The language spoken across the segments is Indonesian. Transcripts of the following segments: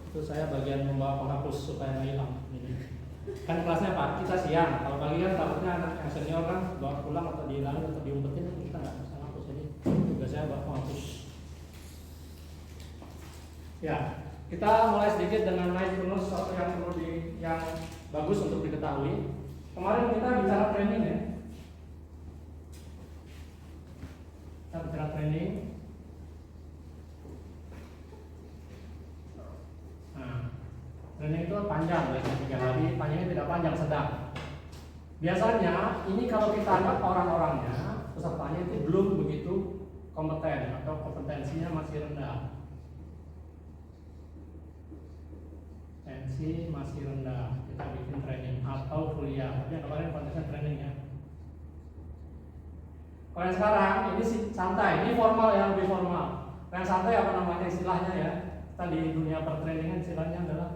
Itu saya bagian membawa penghapus supaya nggak hilang. Ini kan kelasnya Pak, kita siang. Kalau pagi kan takutnya anak yang senior kan bawa pulang atau dihilangin atau diumpetin, kita nggak bisa hapus. Jadi tugas saya bawa penghapus. Ya, kita mulai sedikit dengan mindfulness, sesuatu yang perlu yang bagus untuk diketahui. Kemarin kita bicara training ya. Kita bicara training. Nah, training itu panjang, biasanya 3 hari, panjangnya tidak panjang, sedang. Biasanya ini kalau kita anggap orang-orangnya, pesertanya itu belum begitu kompeten atau kompetensinya masih rendah. Kompetensi masih rendah, kita bikin training atau kuliah. Tapi yang kemarin konteksnya training ya. Kalau yang sekarang ini santai, ini formal ya, lebih formal. Yang santai apa namanya istilahnya ya? Kita di dunia pertrainingan istilahnya adalah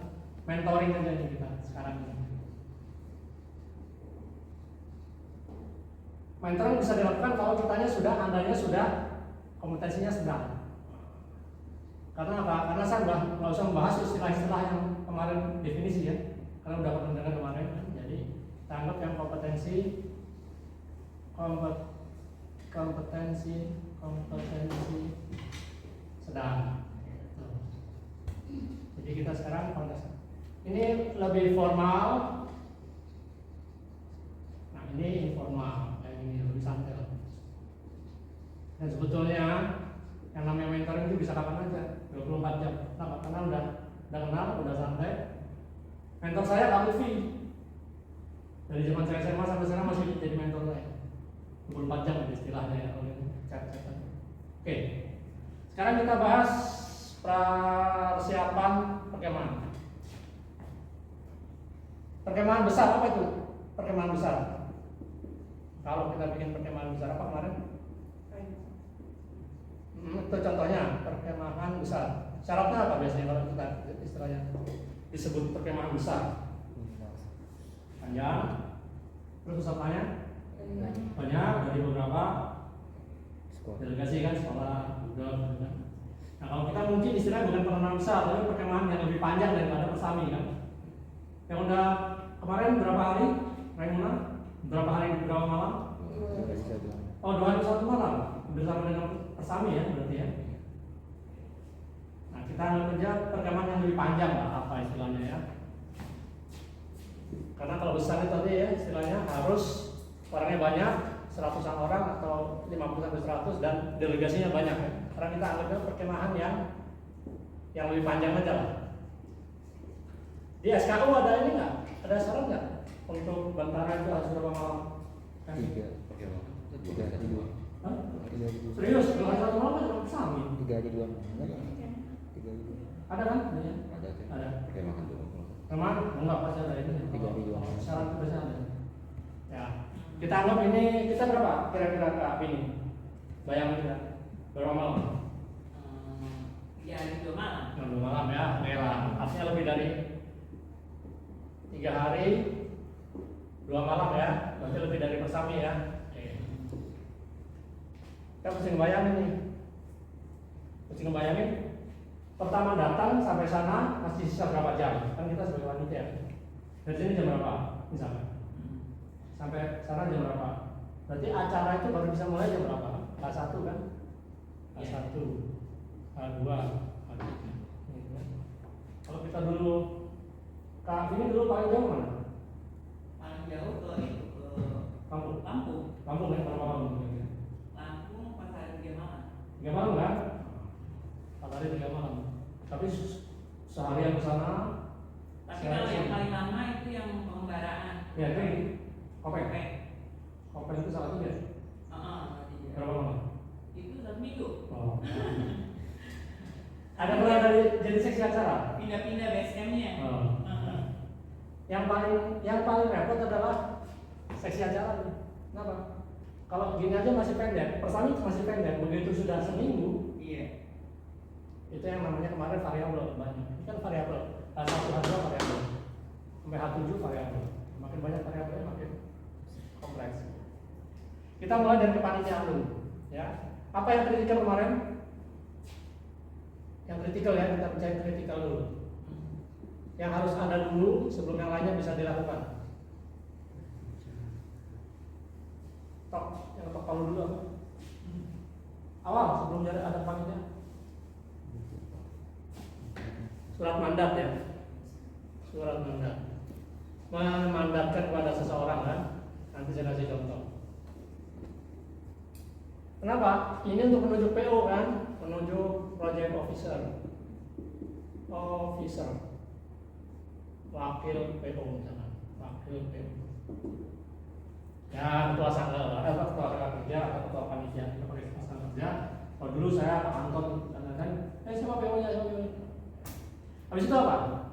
mentoring aja nih kita sekarang ini. Mentoring bisa dilakukan kalau andanya sudah kompetensinya sedang. Karena apa? Karena saya nggak usah membahas istilah-istilah yang kemarin definisi ya, karena udah pernah dengar kemarin. Jadi kita anggap yang kompetensi sedang. Jadi kita sekarang konteks ini lebih formal. Nah ini informal, ini lebih santai. Dan sebetulnya yang namanya mentoring itu bisa kapan aja, 24 jam. Nah, karena udah kenal, udah santai. Mentor saya Kak Lutfi. Dari zaman saya SMA sampai sekarang masih jadi mentor saya. 24 jam istilahnya ya, oleh chat-chatan. Oke. Sekarang kita bahas persiapan perkemahan. Perkemahan besar apa itu? Perkemahan besar. Kalau kita bikin perkemahan besar apa kemarin? Itu contohnya perkemahan besar. Syaratnya apa biasanya kalau kita istilahnya disebut perkemahan besar? Panjang. Terus pesertanya banyak, dari beberapa delegasi kan, sekolah, juga. Nah kalau kita mungkin istilahnya bukan perkemahan besar, tapi perkemahan yang lebih panjang daripada persami kan. Yang udah kemarin berapa hari? Raimuna? Berapa hari, berapa malam? 2 hari 1 malam bersama dengan persami ya berarti ya. Nah kita anggap aja perkemahan yang lebih panjang lah, apa istilahnya ya. Karena kalau besar itu tadi ya istilahnya harus orangnya banyak, 100-an orang atau 50-100 dan delegasinya banyak ya. Karena kita anggapnya perkemahan yang lebih panjang aja lah. Di SKU ada ini nggak? Ada syarat nggak untuk bantara itu harus berapa malam? 3 hari 2. Hah? Serius? 2 hari 1 malam kan cuma persami? 3 hari 2 malam. 3 hari 2. Ada kan? Ada. Pakai makan dulu. Teman, enggak pasti ada ini. 3 hari 2 malam. Syarat itu biasanya ada. Ya. Kita anggap ini kita berapa? Kira-kira Kak ini. Bayangin kita. Berapa malam? 3 hari 2 malam. 2 malam ya. Oke lah. Artinya lebih dari 3 hari 2 malam ya. Berarti lebih dari persami ya. Kita mesti ngebayangin nih. Mesti ngebayangin pertama datang sampai sana masih sisa berapa jam? Kan kita sebagai wanita ya. Dari sini jam berapa? Misalnya. Sampai sana jam berapa? Berarti acara itu baru bisa mulai jam berapa? H1 kan? H1, H2, H3. Kalau kita dulu Kak ini dulu paling jauh mana? Paling jauh ke itu ke Lampung. Lampung Ya, berapa malam? Lampung pas hari 3 malam. 3 malam kan? 4 hari 3 malam. Tapi seharian ke sana. Tapi kalau yang paling lama itu yang pengembaraan. Ya itu Kopeng itu salah satu ya? Berapa lama? Itu 1 minggu. Oh. Ada mulai dari jadi seksi acara? Pindah-pindah BSM-nya. Oh. Yang paling repot adalah seksi acara. Kenapa? Kalau gini aja masih pendek, persami masih pendek. Begitu sudah seminggu, Iya. itu yang namanya kemarin variabel banyak. Ini kan variabel. H1, H2 variabel. Sampai H7 variabel. Makin banyak variabelnya makin kompleks. Kita mulai dari kepanitiaan dulu, ya. Apa yang terjadi kemarin? Yang kritikal ya, kita percaya kritikal dulu. Yang harus ada dulu sebelum yang lainnya bisa dilakukan. Tok, yang ketok palu dulu apa? Awal sebelum ada panitia. Surat mandat ya. Surat mandat. Memandatkan kepada seseorang kan. Nanti saya kasih contoh. Kenapa? Ini untuk menuju PO kan, menuju project officer, wakil PO misalkan, wakil PO. Ya ketua sangga, ada ketua kerja atau ketua panitia, kita pakai ketua sangga kerja. Kalau dulu saya Pak Anton kan, siapa PO-nya, siapa PO-nya. Habis itu apa?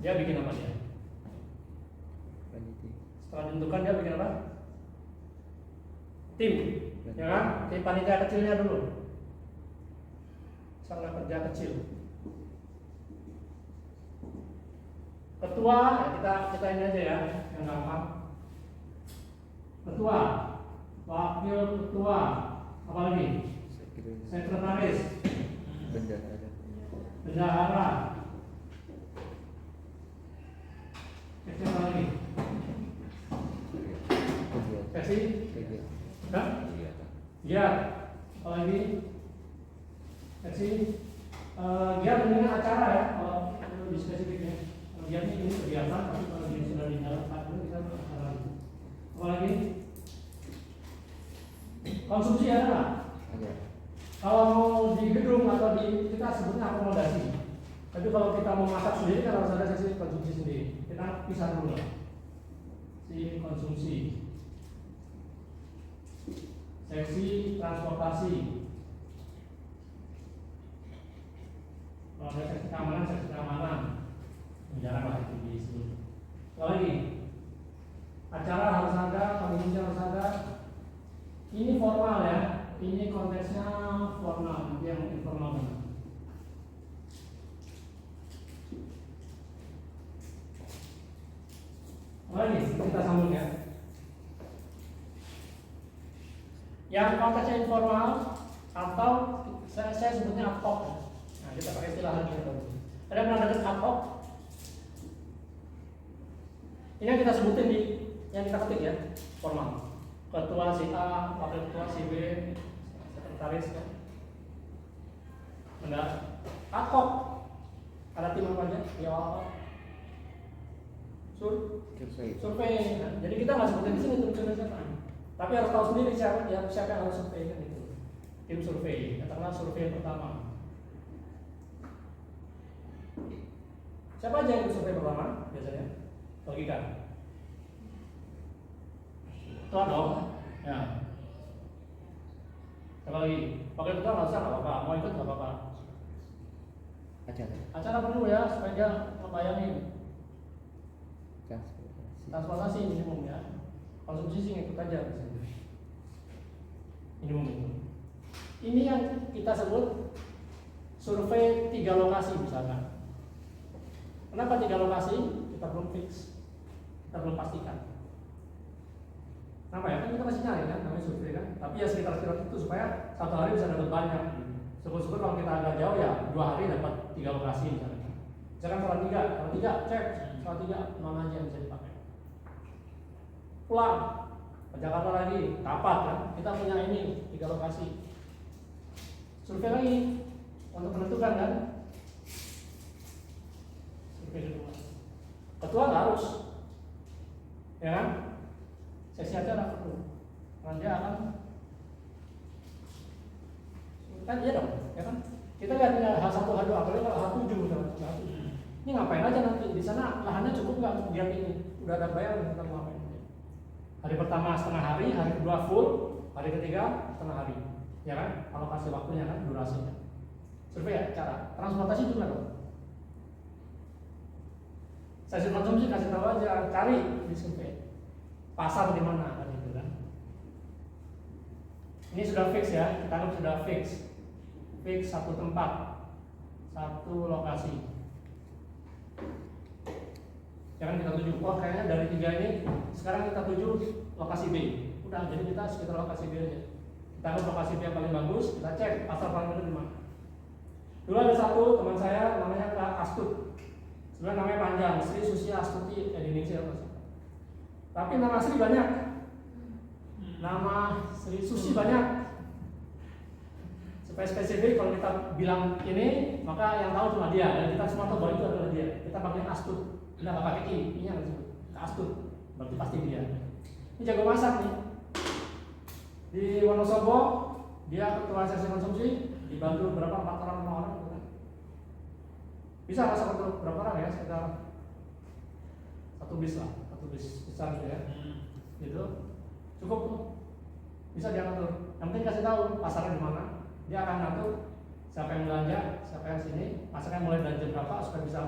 Dia bikin apa dia? Setelah ditentukan dia bikin apa? Tim, ya kan? Tim panitia kecilnya dulu. Sangga kerja kecil. Ketua, ya kita ini aja ya, yang gampang. Ketua, wakil ketua, apa lagi? Sekretaris, bendahara, apa lagi? Seksi, ya, apa lagi? Seksi, giat dengan acara ya, kalau lebih spesifiknya. Giat ini kegiatan, tapi kalau dia sudah di dalam itu kita acara. Apa lagi? Konsumsi ada nggak? Ada. Kalau mau di gedung atau di kita sebutnya akomodasi. Tapi kalau kita mau masak sendiri kan harus ada sesi konsumsi sendiri. Kita pisah dulu lah. Si konsumsi. Seksi transportasi. Kalau ada seksi keamanan. Jarang lah itu disebut. Apa lagi? Acara harus ada, kondisi harus ada. Ini formal ya. Ini konteksnya formal, nanti yang informal benar. Lagi kita sambung ya. Yang konteksnya informal atau saya sebutnya ad hoc. Nah, kita pakai istilah lagi. Ada pernah dengar ad hoc? Ini yang kita sebutin di yang kita ketik ya, formal. Ketua si A, wakil ketua si B, sekretaris kan. Enggak ad hoc. Ada tim apa aja? Ya apa? Survei. Nah, jadi kita nggak sebutin di sini tim survei siapa. Tapi harus tahu sendiri siapa yang harus survei kan itu. Tim survei, katakanlah survei yang pertama. Siapa aja yang survei pertama biasanya? Logika. Ketua dong. Ya. Siapa lagi? Wakil ketua nggak usah, nggak apa-apa. Mau ikut nggak apa-apa. Acara perlu ya supaya dia ngebayangin. Transportasi minimum ya. Konsumsi sih ngikut aja misalnya. Minimum itu. Ini yang kita sebut survei 3 lokasi misalkan. Kenapa 3 lokasi? Kita belum fix. Kita belum pastikan. Kenapa ya? Kan kita masih nyari kan, namanya survei kan. Tapi ya sekitar-sekitar itu supaya satu hari bisa dapat banyak. Syukur-syukur kalau kita agak jauh ya 2 hari dapat 3 lokasi misalnya. Misalkan salah 3 cek, salah 3 mana aja yang bisa dipakai. Pulang ke Jakarta lagi, kapan kan? Kita punya ini 3 lokasi. Survei lagi untuk menentukan kan? Survei kedua. Ketua nggak harus, ya kan? Sesi acara perlu. Nanti akan kan iya dong, ya kan? Kita lihat H1, H2, apalagi kalau H7 misalnya. Ini ngapain aja nanti? Di sana lahannya cukup nggak untuk lihat ini? Udah ada bayaran kita mau ngapain? Hari pertama setengah hari, hari kedua full, hari ketiga setengah hari, ya kan? Alokasi waktunya kan, durasinya. Survei ya, cara transportasi juga dong. Sesi konsumsi kasih tahu aja, cari di survei. Pasar di mana kan itu kan? Ini sudah fix ya, kita anggap sudah fix. Fix satu tempat, satu lokasi. Jangan kita tuju, wah kayaknya dari 3 ini sekarang kita tuju lokasi B. Udah, jadi kita sekitar lokasi B aja. Kita ke lokasi yang paling bagus, kita cek pasar paling benar di mana. Dulu ada satu teman saya namanya Kak Astut. Sebenarnya namanya panjang, Sri Susi Astuti Indonesia. Tapi nama Sri banyak. Nama Sri Susi banyak. Supaya spesifik kalau kita bilang ini, maka yang tahu cuma dia dan kita semua tahu bahwa itu adalah dia. Kita panggil Astut. Kita nggak pakai i, ini yang disebut Kak Astut. Berarti pasti dia. Ini jago masak nih. Di Wonosobo dia ketua sesi konsumsi, dibantu berapa 4 orang 5 orang. Bisa masak untuk berapa orang ya? Sekitar 1 bis lah, 1 bis besar gitu ya. Gitu. Cukup tuh. Bisa dia ngatur. Yang penting kasih tahu pasarnya di mana. Dia akan ngatur siapa yang belanja, siapa yang sini, masaknya mulai dari jam berapa supaya bisa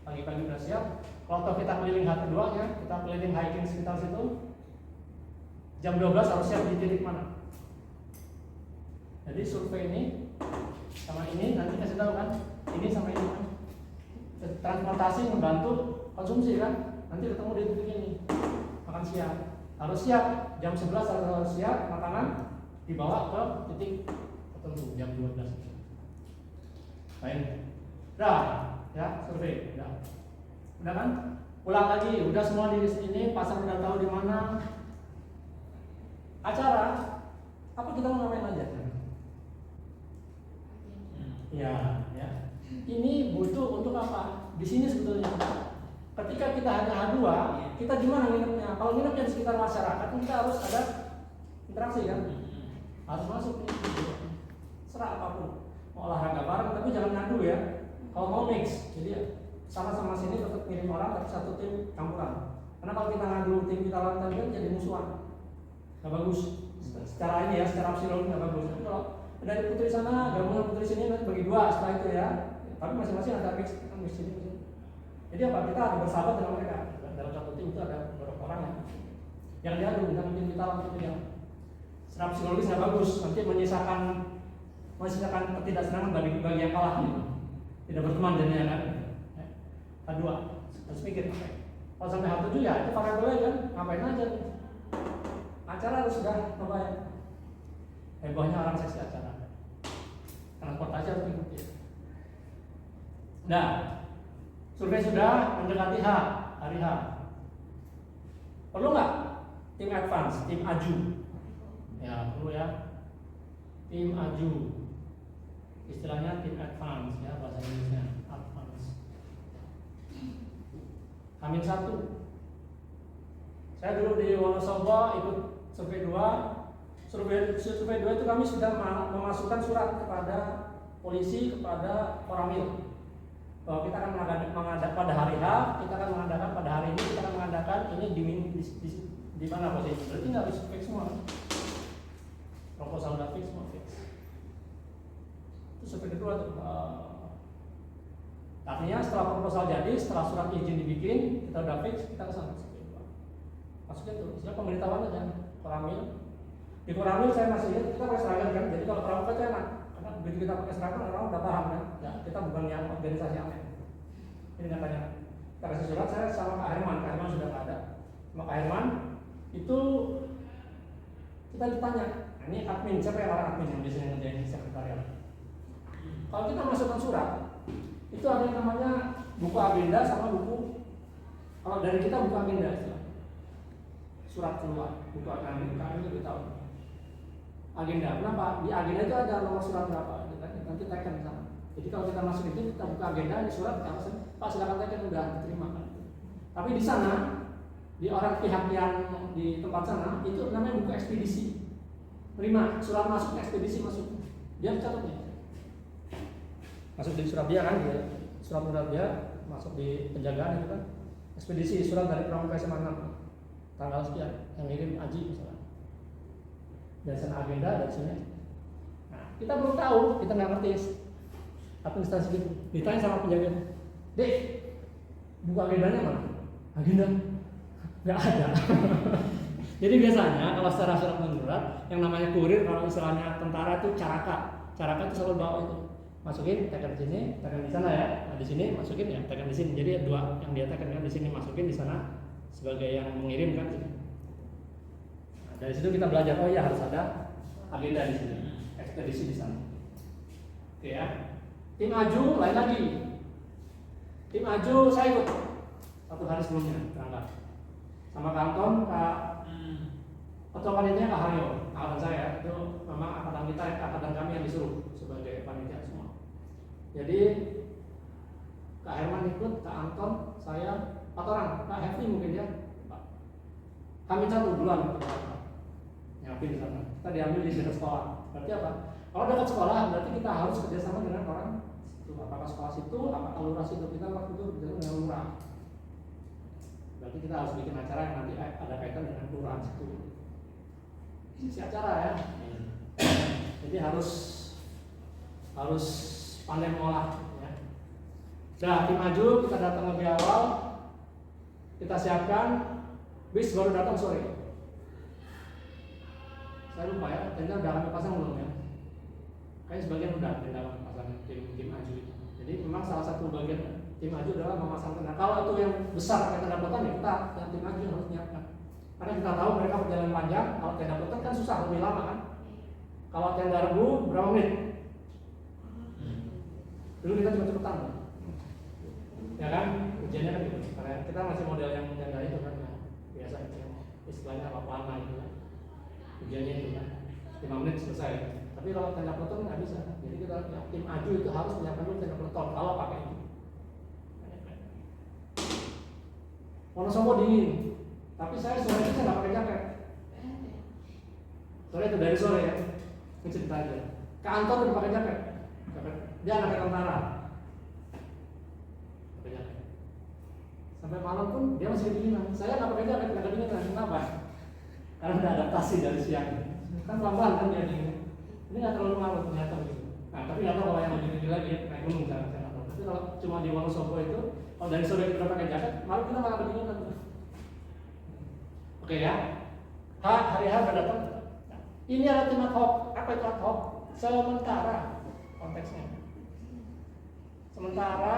pagi-pagi udah siap. Kalau kita keliling hati duanya, kita keliling hiking sekitar situ, jam 12 harus siap di titik mana. Jadi survei ini sama ini nanti kasih tahu kan, ini sama ini kan. Transportasi membantu konsumsi kan, nanti ketemu di titik ini, makan siang harus siap, jam 11 harus siap, makanan dibawa ke titik tertentu jam 12. Baik, udah ya survei, udah kan? Ulang lagi, udah semua di sini, pasar udah tahu di mana. Acara, apa kita mau ngapain aja? Ya. Ini butuh untuk apa? Di sini sebetulnya. Ketika kita hanya H2, kita gimana nginepnya? Kalau nginepnya di sekitar masyarakat, kita harus ada interaksi kan? Harus masuk nih. Serah apapun. Mau olahraga bareng, tapi jangan ngadu ya. Kalau mau mix, jadi sama-sama sini tetap ngirim orang, tapi satu tim campuran. Karena kalau kita ngadu tim kita lawan tadi jadi musuhan. Nggak bagus. Secara ini ya, secara psikologi nggak bagus. Tapi kalau dari putri sana, gabungan putri sini nanti bagi 2 setelah itu ya. Tapi masing-masing ada mix sini. Jadi apa? Kita ada bersahabat dengan mereka. Dalam satu tim itu ada beberapa orang yang diadu, misalnya tim kita lawan tim yang secara psikologis nggak bagus. Nanti menyisakan ketidaksenangan bagi yang kalah gitu. Tidak berteman jadinya kan. H2 harus mikir. Kalau sampai H7 ya itu variabel kan, ngapain aja nih? Acara harus sudah ngapain? Hebohnya orang seksi acara. Transportasi harus diikuti. Nah, survei sudah mendekati hari H. Perlu nggak tim advance, tim aju? Ya perlu ya. Tim aju, istilahnya tim advance ya bahasa Indonesia advance. Hamin 1. Saya dulu di Wonosobo ikut survei 2. Survei 2 itu kami sudah memasukkan surat kepada polisi, kepada Koramil bahwa kita akan mengadakan pada hari H, kita akan mengadakan pada hari ini, kita akan mengadakan ini di mana posisi. Berarti nggak bisa fix semua. Proposal udah fix, semua fix. Itu survei kedua tuh. Artinya setelah proposal jadi, setelah surat izin dibikin, kita udah fix, kita kesana survei 2. Masukin tuh, istilah pemberitahuan aja, Koramil. Di Koramil saya masih lihat kita pakai seragam kan, jadi kalau pramuka itu enak. Karena begitu kita pakai seragam orang udah paham kan, ya kita bukan yang organisasi aneh. Ini katanya, kita kasih surat saya sama Kak Herman sudah nggak ada. Sama Kak Herman itu kita ditanya, nah, ini admin siapa yang orang admin yang biasanya ngerjain sekretariat. Kalau kita masukkan surat, itu ada yang namanya buku agenda sama buku. Kalau dari kita buku agenda istilah. Surat keluar, buku agenda kami lebih tahu. Agenda, kenapa? Di agenda itu ada nomor surat berapa, nanti teken sana. Jadi kalau kita masuk itu, kita buka agenda di surat, kita pesen, Pak silakan teken udah diterima kan. Tapi di sana, di orang pihak yang di tempat sana itu namanya buku ekspedisi. Terima surat masuk, ekspedisi masuk. Dia catatnya. Masuk di surat dia kan, dia surat dia masuk di penjagaan itu kan. Ekspedisi surat dari Pramuka SMA 6 tanggal sekian yang ngirim Aji misalnya. Dan sana agenda dari sini. Nah, kita belum tahu, kita nggak ngerti apa instansi itu. Ditanya sama penjaga, Dek, buku agendanya mana? Agenda nggak ada. Jadi biasanya kalau secara surat menyurat, yang namanya kurir kalau istilahnya tentara itu caraka itu selalu bawa itu. Masukin, tekan di sini, tekan di sana ya. Nah, di sini masukin ya, tekan di sini. Jadi dua yang dia tekan kan di sini masukin di sana sebagai yang mengirim kan. Dari situ kita belajar, oh iya harus ada agenda di sini, ekspedisi di sana. Oke ya. Tim Aju lain lagi. Tim Aju saya ikut 1 hari sebelumnya berangkat sama Kak Anton, Kak Ketua panitianya Kak Haryo, angkatan saya itu memang angkatan kami yang disuruh sebagai panitia semua. Jadi Kak Herman ikut, Kak Anton, saya 4 orang, Kak Hefli mungkin ya. Kami 1 duluan nyiapin di sana. Kita diambil di dekat sekolah. Berarti apa? Kalau dekat sekolah berarti kita harus kerjasama dengan orang situ. Apakah sekolah situ, apakah lurah situ, kita waktu itu berjalan dengan lurah. Berarti kita harus bikin acara yang nanti ada kaitan dengan kelurahan situ. Isi acara ya. Jadi harus pandai mengolah. Ya. Nah, tim Maju kita datang lebih awal, kita siapkan, bis baru datang sore. Saya lupa ya, tenda udah kami pasang belum ya? Kayaknya sebagian udah tenda kami pasang tim Aju itu. Jadi memang salah satu bagian tim Aju adalah memasang tenda. Kalau itu yang besar pakai tenda plotan ya kita yang tim Aju harus menyiapkan. Karena kita tahu mereka perjalanan panjang, kalau tenda plotan kan susah, lebih lama kan. Kalau tenda rebu berapa menit? Dulu kita cuma cepetan, ya kan? Ujiannya kan gitu. Karena kita masih model yang tenda itu kan, ya. Biasa itu istilahnya apa pelana itu kan. Ujiannya itu kan 5 menit selesai. Tapi kalau tenda peleton nggak bisa. Jadi kita ya, tim Aju itu harus menyiapkan dulu tenda peleton kalau pakai itu. Wonosobo dingin, tapi saya sore itu saya nggak pakai jaket. Sore itu dari sore ya, ini cerita aja. Kak Anton udah pakai jaket. Dia anak tentara. Pakai jaket. Sampai malam pun dia masih kedinginan. Saya nggak pakai jaket, nggak kedinginan. Kenapa? Karena udah adaptasi dari siang. Kan pelan-pelan kan dia dingin. Ini nggak terlalu ngaruh ternyata begitu. Nah, tapi nggak tahu kalau yang lebih tinggi lagi naik gunung saya nggak tahu. Tapi kalau cuma di Wonosobo itu, kalau dari sore kita pakai jaket, malam kita malah kedinginan. Oke ya. Hari udah datang. Ini adalah tim ad hoc. Apa itu ad hoc? Sementara konteksnya. Sementara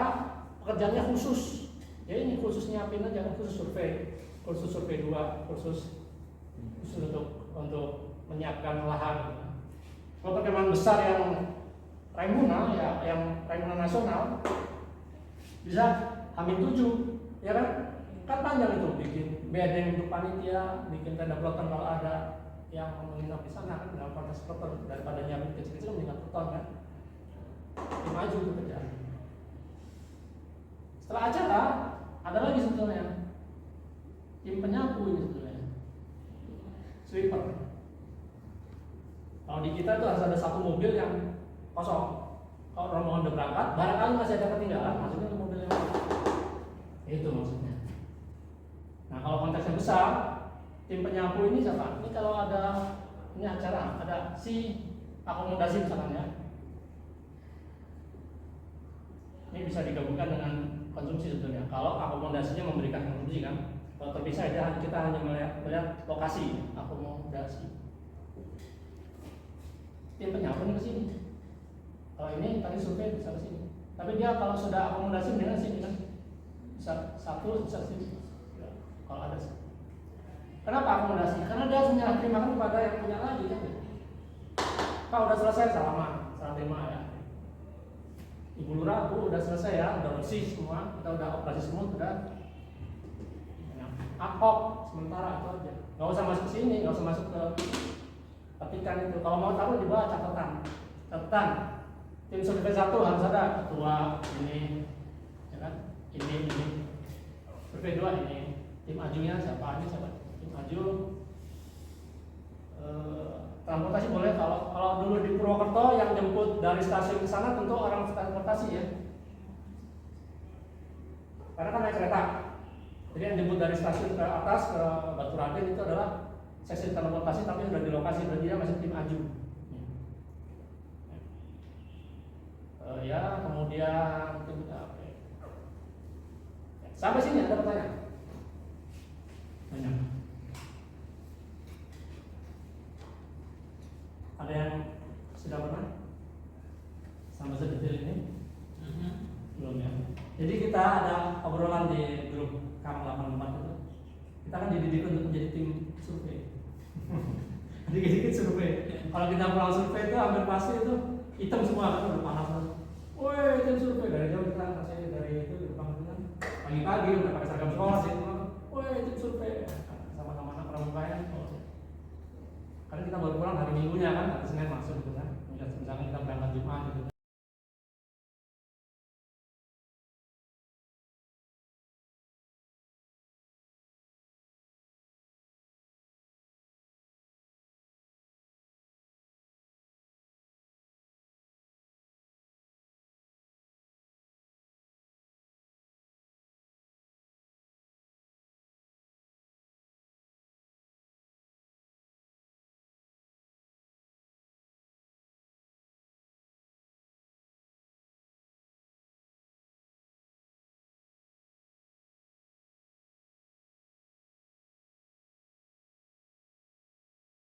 pekerjaannya khusus. Ya ini khusus nyiapin aja, khusus survei 2, khusus untuk menyiapkan lahan. Kalau perkemahan besar yang Raimuna ya, yang Raimuna nasional bisa H-7, ya kan? Kan panjang itu, bikin bedeng untuk panitia, bikin tenda peleton kalau ada yang menginap di sana kan dalam konteks peleton daripada nyiapin kecil-kecil mendingan peleton kan. Tim Maju itu kerjaan. Setelah acara ada lagi sebetulnya tim penyapu ini sebetulnya, sweeper. Kalau di kita itu harus ada 1 mobil yang kosong. Kalau rombongan udah berangkat, barangkali masih ada ketinggalan, maksudnya ke mobil yang lain. Itu maksudnya. Nah kalau konteksnya besar, tim penyapu ini siapa? Ini kalau ada ini acara, ada si akomodasi misalkan ya. Ini bisa digabungkan dengan konsumsi sebetulnya. Kalau akomodasinya memberikan konsumsi kan, kalau terpisah aja kita hanya melihat lokasi akomodasi. Tim penyapu ini ke sini. Kalau ini tadi survei bisa ke sini. Tapi dia kalau sudah akomodasi dengan sini kan, bisa 1 bisa sini. Kalau ada sih. Kenapa akomodasi? Karena dia harus menyerah terimakan kepada yang punya lagi kan. Pak udah selesai, salah terima ya. Ibu Lurah, Bu udah selesai ya, udah bersih semua, kita udah operasi semua, sudah ad hoc sementara itu aja. Gak usah masuk ke sini, gak usah masuk ke petikan itu. Kalau mau taruh di bawah catatan. Tim survei 1 harus ada ketua ini, ya kan? Ini. Survei 2 ini. Tim Ajunya siapa? Tim Aju. Transportasi boleh. Kalau dulu di Purwokerto yang jemput dari stasiun ke sana tentu orang transportasi ya. Karena kan naik kereta. Jadi yang jemput dari stasiun ke atas ke Baturaden itu adalah seksi transportasi tapi sudah di lokasi, berarti dia masih tim Aju. Ya kemudian tim apa? Sampai sini ada pertanyaan? Banyak. Ada yang sudah pernah sampai sedetail ini? Belum ya. Jadi kita ada obrolan di grup KAM 84 itu. Kita kan dididik untuk menjadi tim survei. Dikit-dikit survei. Kalau kita pulang survei itu hampir pasti itu hitam semua kan udah panas kan. Woi, itu survei dari jauh kita kasih dari itu di depan itu kan. Pagi-pagi udah pakai seragam sekolah sih. Woi, itu survei sama anak pramuka. Karena kita baru pulang hari Minggunya kan, hari Senin masuk gitu kan. Misalkan kita berangkat Jumat gitu.